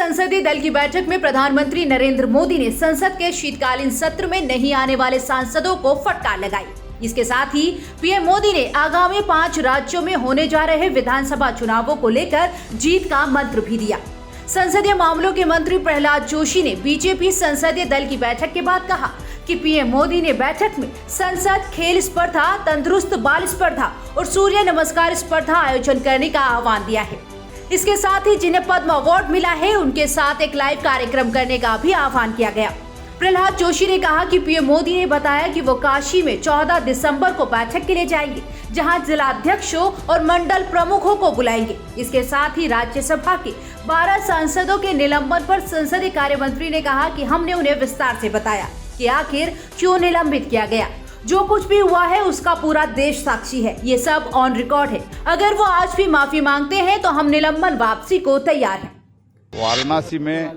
संसदीय दल की बैठक में प्रधानमंत्री नरेंद्र मोदी ने संसद के शीतकालीन सत्र में नहीं आने वाले सांसदों को फटकार लगाई। इसके साथ ही पीएम मोदी ने आगामी 5 राज्यों में होने जा रहे विधानसभा चुनावों को लेकर जीत का मंत्र भी दिया। संसदीय मामलों के मंत्री प्रहलाद जोशी ने बीजेपी संसदीय दल की बैठक के बाद कहा कि पीएम मोदी ने बैठक में संसद खेल स्पर्धा, तंदुरुस्त बाल स्पर्धा और सूर्य नमस्कार स्पर्धा आयोजन करने का आह्वान दिया है। इसके साथ ही जिन्हें पद्म अवार्ड मिला है उनके साथ एक लाइव कार्यक्रम करने का भी आह्वान किया गया। प्रहलाद जोशी ने कहा कि पीएम मोदी ने बताया कि वो काशी में 14 दिसंबर को बैठक के लिए जाएंगे, जहां जिलाध्यक्षों और मंडल प्रमुखों को बुलाएंगे। इसके साथ ही राज्यसभा के 12 सांसदों के निलंबन पर संसदीय कार्य मंत्री ने कहा कि हमने उन्हें विस्तार से बताया कि आखिर क्यों निलंबित किया गया। जो कुछ भी हुआ है उसका पूरा देश साक्षी है, ये सब ऑन रिकॉर्ड है। अगर वो आज भी माफी मांगते हैं तो हम निलंबन वापसी को तैयार हैं। वाराणसी में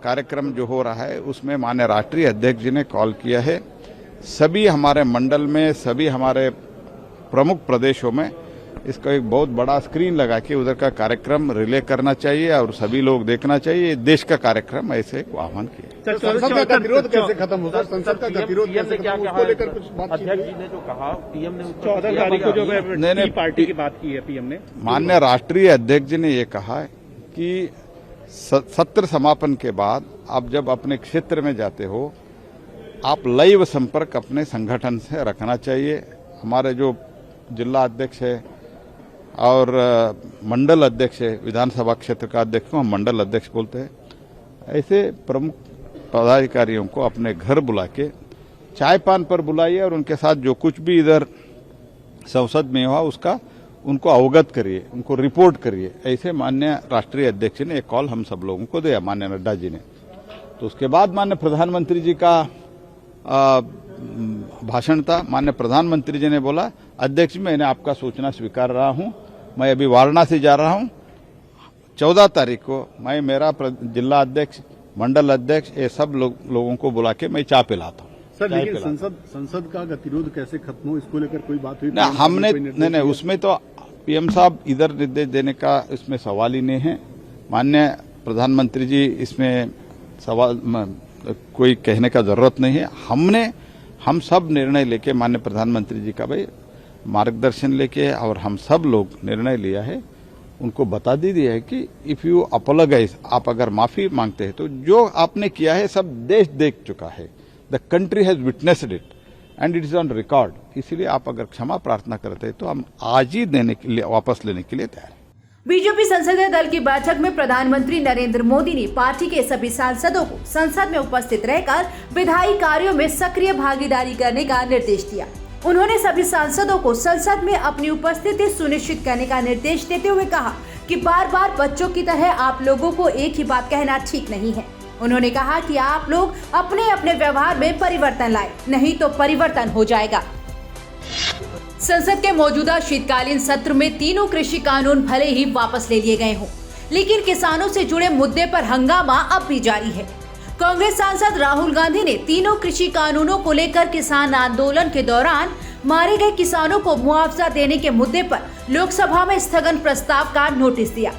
कार्यक्रम जो हो रहा है उसमें माननीय राष्ट्रीय अध्यक्ष जी ने कॉल किया है, सभी हमारे मंडल में, सभी हमारे प्रमुख प्रदेशों में इसका एक बहुत बड़ा स्क्रीन लगा के उधर का कार्यक्रम रिले करना चाहिए और सभी लोग देखना चाहिए। देश का कार्यक्रम ऐसे आह्वान किया। संसद का गतिरोध कैसे खत्म होगा? संसद का गतिरोध कैसे खत्म होगा? उसको लेकर कुछ बात अध्यक्ष जी ने जो कहा, पीएम ने 14 तारीख को जो मैंने पार्टी की बात की है पीएम ने, माननीय राष्ट्रीय अध्यक्ष जी ने ये कहा है कि सत्र समापन के बाद आप जब अपने क्षेत्र में जाते हो, आप लाइव संपर्क अपने संगठन से रखना चाहिए। हमारे जो जिला अध्यक्ष है और मंडल अध्यक्ष है, विधानसभा क्षेत्र का अध्यक्ष को हम मंडल अध्यक्ष बोलते हैं, ऐसे प्रमुख पदाधिकारियों को अपने घर बुला के चाय पान पर बुलाइए और उनके साथ जो कुछ भी इधर संसद में हुआ उसका उनको अवगत करिए, उनको रिपोर्ट करिए। ऐसे माननीय राष्ट्रीय अध्यक्ष ने एक कॉल हम सब लोगों को दिया, माननीय नड्डा जी ने। तो उसके बाद माननीय प्रधानमंत्री जी का भाषण था। माननीय प्रधानमंत्री जी ने बोला, अध्यक्ष मैंने आपका सूचना स्वीकार रहा हूं, मैं अभी वाराणसी जा रहा हूं, 14 तारीख को मैं मेरा जिला अध्यक्ष, मंडल अध्यक्ष, ये सब लोगों को बुला के मैं चाय पिलाता हूं। सर लेकिन संसद का गतिरोध कैसे खत्म हो, इसको लेकर कोई बात हुई? हमने नहीं, उसमें तो पीएम साहब इधर निर्देश देने का इसमें सवाल ही नहीं है। माननीय प्रधानमंत्री जी इसमें सवाल कोई कहने का जरूरत नहीं है। हम सब निर्णय लेके माननीय प्रधानमंत्री जी का भाई मार्गदर्शन लेके और हम सब लोग निर्णय लिया है, उनको बता दिया है कि इफ यू अपोलोजाइज, आप अगर माफी मांगते हैं तो जो आपने किया है सब देश देख चुका है। The country has witnessed it and it is on record. इसीलिए आप अगर क्षमा प्रार्थना करते हैं तो हम आज ही देने के लिए, वापस लेने के लिए तैयार हैं। बीजेपी संसदीय दल की बैठक में प्रधानमंत्री नरेंद्र मोदी ने पार्टी के सभी सांसदों को संसद में उपस्थित रहकर विधायी कार्यों में सक्रिय भागीदारी करने का निर्देश दिया। उन्होंने सभी सांसदों को संसद में अपनी उपस्थिति सुनिश्चित करने का निर्देश देते हुए कहा कि बार बार बच्चों की तरह आप लोगों को एक ही बात कहना ठीक नहीं है। उन्होंने कहा कि आप लोग अपने अपने व्यवहार में परिवर्तन लाए, नहीं तो परिवर्तन हो जाएगा। संसद के मौजूदा शीतकालीन सत्र में तीनों कृषि कानून भले ही वापस ले लिए गए हों, लेकिन किसानों से जुड़े मुद्दे पर हंगामा अब भी जारी है। कांग्रेस सांसद राहुल गांधी ने तीनों कृषि कानूनों को लेकर किसान आंदोलन के दौरान मारे गए किसानों को मुआवजा देने के मुद्दे पर लोकसभा में स्थगन प्रस्ताव का नोटिस दिया।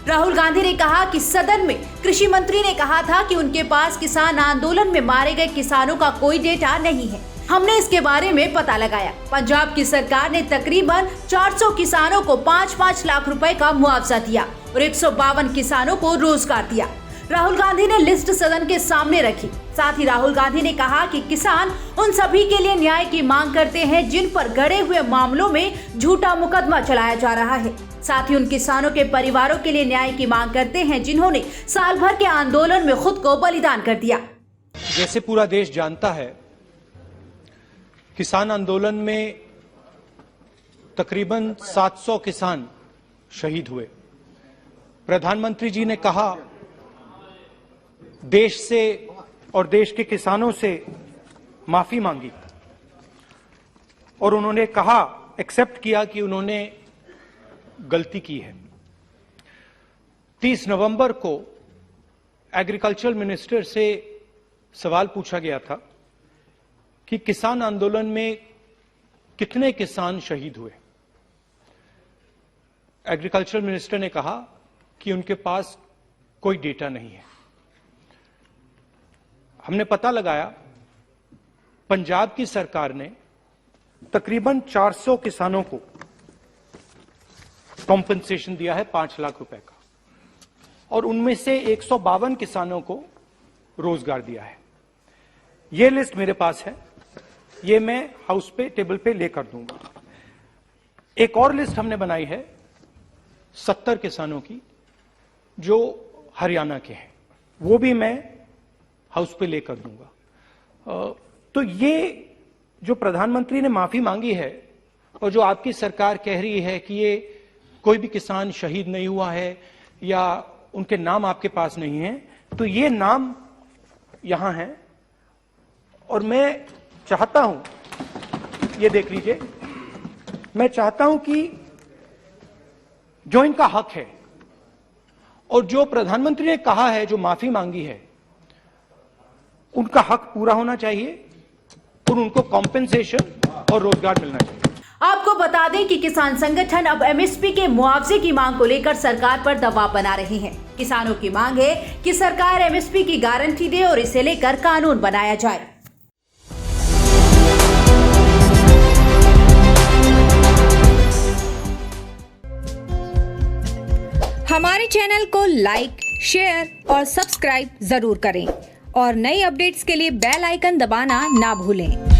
राहुल गांधी ने कहा कि सदन में कृषि मंत्री ने कहा था कि उनके पास किसान आंदोलन में मारे गए किसानों का कोई डेटा नहीं है। हमने इसके बारे में पता लगाया। पंजाब की सरकार ने तकरीबन 400 किसानों को 5-5 लाख रुपए का मुआवजा दिया और 152 किसानों को रोजगार दिया। राहुल गांधी ने लिस्ट सदन के सामने रखी। साथ ही राहुल गांधी ने कहा कि किसान उन सभी के लिए न्याय की मांग करते हैं जिन पर गड़े हुए मामलों में झूठा मुकदमा चलाया जा रहा है। साथ ही उन किसानों के परिवारों के लिए न्याय की मांग करते हैं जिन्होंने साल भर के आंदोलन में खुद को बलिदान कर दिया। जैसे पूरा देश जानता है, किसान आंदोलन में तकरीबन 700 किसान शहीद हुए। प्रधानमंत्री जी ने कहा देश से और देश के किसानों से माफी मांगी और उन्होंने कहा, एक्सेप्ट किया कि उन्होंने गलती की है। 30 नवंबर को एग्रीकल्चर मिनिस्टर से सवाल पूछा गया था कि किसान आंदोलन में कितने किसान शहीद हुए। एग्रीकल्चर मिनिस्टर ने कहा कि उनके पास कोई डेटा नहीं है। हमने पता लगाया पंजाब की सरकार ने तकरीबन 400 किसानों को कॉम्पेंसेशन दिया है 5 लाख रुपए का, और उनमें से 152 किसानों को रोजगार दिया है। यह लिस्ट मेरे पास है, ये मैं हाउस पे टेबल पे लेकर दूंगा। एक और लिस्ट हमने बनाई है 70 किसानों की जो हरियाणा के हैं, वो भी मैं हाउस पे लेकर दूंगा। तो ये जो प्रधानमंत्री ने माफी मांगी है और जो आपकी सरकार कह रही है कि ये कोई भी किसान शहीद नहीं हुआ है या उनके नाम आपके पास नहीं है, तो ये नाम यहां हैं। और मैं चाहता हूं, ये देख लीजिए, मैं चाहता हूं कि जो इनका हक है और जो प्रधानमंत्री ने कहा है, जो माफी मांगी है, उनका हक पूरा होना चाहिए और उनको कॉम्पेंसेशन और रोजगार मिलना चाहिए। आपको बता दें कि किसान संगठन अब एमएसपी के मुआवजे की मांग को लेकर सरकार पर दबाव बना रहे हैं। किसानों की मांग है कि सरकार एमएसपी की गारंटी दे और इसे लेकर कानून बनाया जाए। हमारे चैनल को लाइक, शेयर और सब्सक्राइब जरूर करें और नई अपडेट्स के लिए बेल आइकन दबाना ना भूलें।